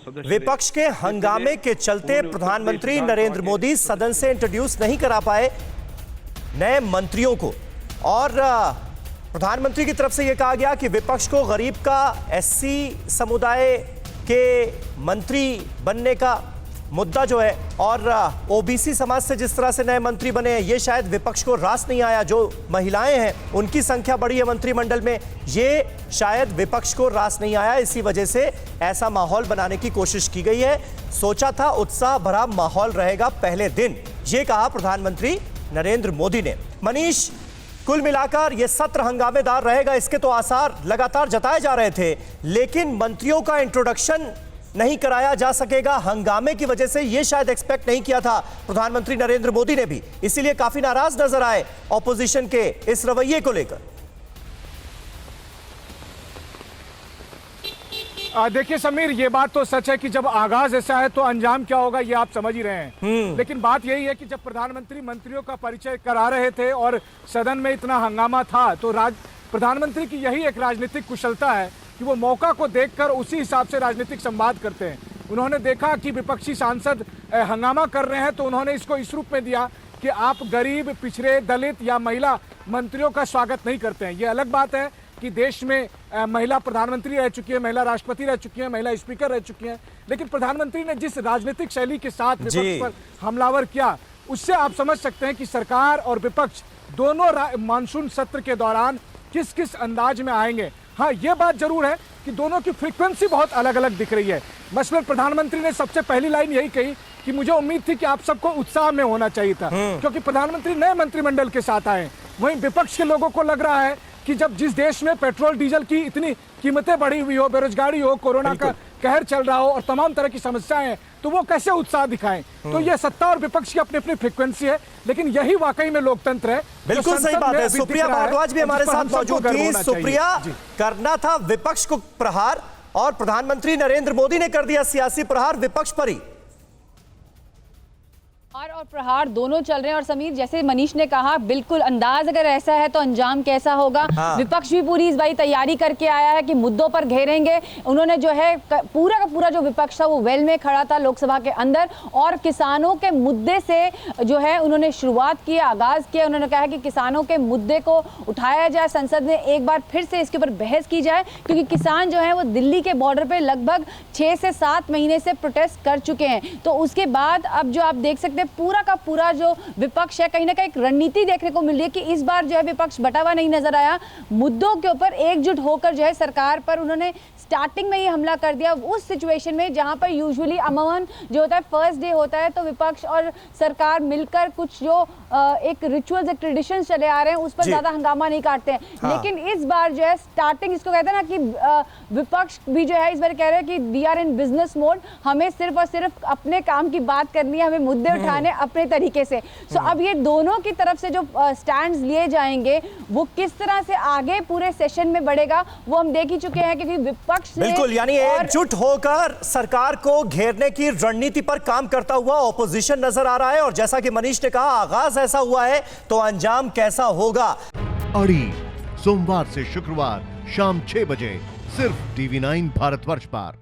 विपक्ष के हंगामे के चलते प्रधानमंत्री नरेंद्र मोदी सदन से इंट्रोड्यूस नहीं करा पाए नए मंत्रियों को, और प्रधानमंत्री की तरफ से यह कहा गया कि विपक्ष को गरीब का एससी समुदाय के मंत्री बनने का मुद्दा जो है और ओबीसी समाज से जिस तरह से नए मंत्री बने हैं, ये शायद विपक्ष को रास नहीं आया। जो महिलाएं हैं उनकी संख्या बढ़ी है मंत्रिमंडल में, ये शायद विपक्ष को रास नहीं आया। इसी वजह से ऐसा माहौल बनाने की कोशिश की गई है। सोचा था उत्साह भरा माहौल रहेगा पहले दिन, ये कहा प्रधानमंत्री नरेंद्र मोदी ने। मनीष, कुल मिलाकर यह सत्र हंगामेदार रहेगा, इसके तो आसार लगातार जताए जा रहे थे, लेकिन मंत्रियों का इंट्रोडक्शन नहीं कराया जा सकेगा हंगामे की वजह से, यह शायद एक्सपेक्ट नहीं किया था प्रधानमंत्री नरेंद्र मोदी ने भी, इसीलिए काफी नाराज नजर आए ऑपोजिशन के इस रवैये को लेकर। देखिए समीर, ये बात तो सच है कि जब आगाज ऐसा है तो अंजाम क्या होगा ये आप समझ ही रहे हैं। लेकिन बात यही है कि जब प्रधानमंत्री मंत्रियों का परिचय करा रहे थे और सदन में इतना हंगामा था, तो प्रधानमंत्री की यही एक राजनीतिक कुशलता है कि वो मौका को देखकर उसी हिसाब से राजनीतिक संवाद करते हैं। उन्होंने देखा कि विपक्षी सांसद हंगामा कर रहे हैं, तो उन्होंने इसको इस रूप में दिया कि आप गरीब, पिछड़े, दलित या महिला मंत्रियों का स्वागत नहीं करते हैं। ये अलग बात है कि देश में महिला प्रधानमंत्री रह चुकी है, महिला राष्ट्रपति रह चुकी है, महिला स्पीकर रह चुकी है, लेकिन प्रधानमंत्री ने जिस राजनीतिक शैली के साथ विपक्ष पर हमलावर किया, उससे आप समझ सकते हैं कि सरकार और विपक्ष दोनों मानसून सत्र के दौरान किस किस अंदाज में आएंगे। हाँ, ये बात जरूर है कि दोनों की फ्रीक्वेंसी बहुत अलग अलग दिख रही है। मसलन प्रधानमंत्री ने सबसे पहली लाइन यही कही कि मुझे उम्मीद थी कि आप सबको उत्साह में होना चाहिए था, क्योंकि प्रधानमंत्री नए मंत्रिमंडल के साथ आए। वहीं विपक्ष के लोगों को लग रहा है कि जब जिस देश में पेट्रोल डीजल की इतनी कीमतें बढ़ी हुई हो, बेरोजगारी हो, कोरोना का कहर चल रहा हो और तमाम तरह की समस्याएं हैं, तो वो कैसे उत्साह दिखाएं। तो ये सत्ता और विपक्ष की अपनी अपनी फ्रीक्वेंसी है, लेकिन यही वाकई में लोकतंत्र है। बिल्कुल सही बात है। सुप्रिया भारद्वाज भी हमारे साथ मौजूद थी। सुप्रिया, करना था विपक्ष को प्रहार और प्रधानमंत्री नरेंद्र मोदी ने कर दिया सियासी प्रहार विपक्ष पर ही। और प्रहार दोनों चल रहे हैं। और समीर, जैसे मनीष ने कहा, बिल्कुल अंदाज अगर ऐसा है तो अंजाम कैसा होगा। विपक्ष भी पूरी इस बारी तैयारी करके आया है कि मुद्दों पर घेरेंगे। उन्होंने जो है पूरा का पूरा जो विपक्ष था वो वेल में खड़ा था लोकसभा के अंदर, और किसानों के मुद्दे से जो है उन्होंने शुरुआत की, आगाज किया। उन्होंने कहा कि किसानों के मुद्दे को उठाया जाए, संसद में एक बार फिर से इसके ऊपर बहस की जाए, क्योंकि किसान जो है वो दिल्ली के बॉर्डर पर लगभग 6 से 7 महीने से प्रोटेस्ट कर चुके हैं। तो उसके बाद अब जो आप देख सकते हैं पूरा का पूरा जो विपक्ष है, कहीं ना कहीं एक रणनीति देखने को मिल रही है कि इस बार जो है विपक्ष बटा हुआ नहीं नजर आया। मुद्दों के ऊपर एकजुट होकर जो है सरकार पर उन्होंने स्टार्टिंग में ही हमला कर दिया, उस सिचुएशन में जहां पर यूजुअली अमूमन जो होता है फर्स्ट डे होता है तो विपक्ष और सरकार मिलकर कुछ जो एक रिचुअल्स, एक ट्रेडिशंस चले आ रहे हैं उस पर ज्यादा हंगामा नहीं काटते हैं। लेकिन इस बार जो है स्टार्टिंग, इसको कहते हैं ना कि विपक्ष भी जो है इस बार कह रहे हैं कि we are in business mode, हमें सिर्फ और सिर्फ अपने काम की बात करनी है, हमें मुद्दे उठाने अपने तरीके से। सो अब ये दोनों की तरफ से जो स्टैंड्स लिए जाएंगे वो किस तरह से आगे पूरे सेशन में बढ़ेगा वो हम देख ही चुके हैं, क्योंकि विपक्ष बिल्कुल, यानी एकजुट होकर सरकार को घेरने की रणनीति पर काम करता हुआ ऑपोजिशन नजर आ रहा है। और जैसा कि मनीष ने कहा, आगाज ऐसा हुआ है तो अंजाम कैसा होगा। अड़ी सोमवार से शुक्रवार शाम 6 बजे सिर्फ TV9 भारतवर्ष पर।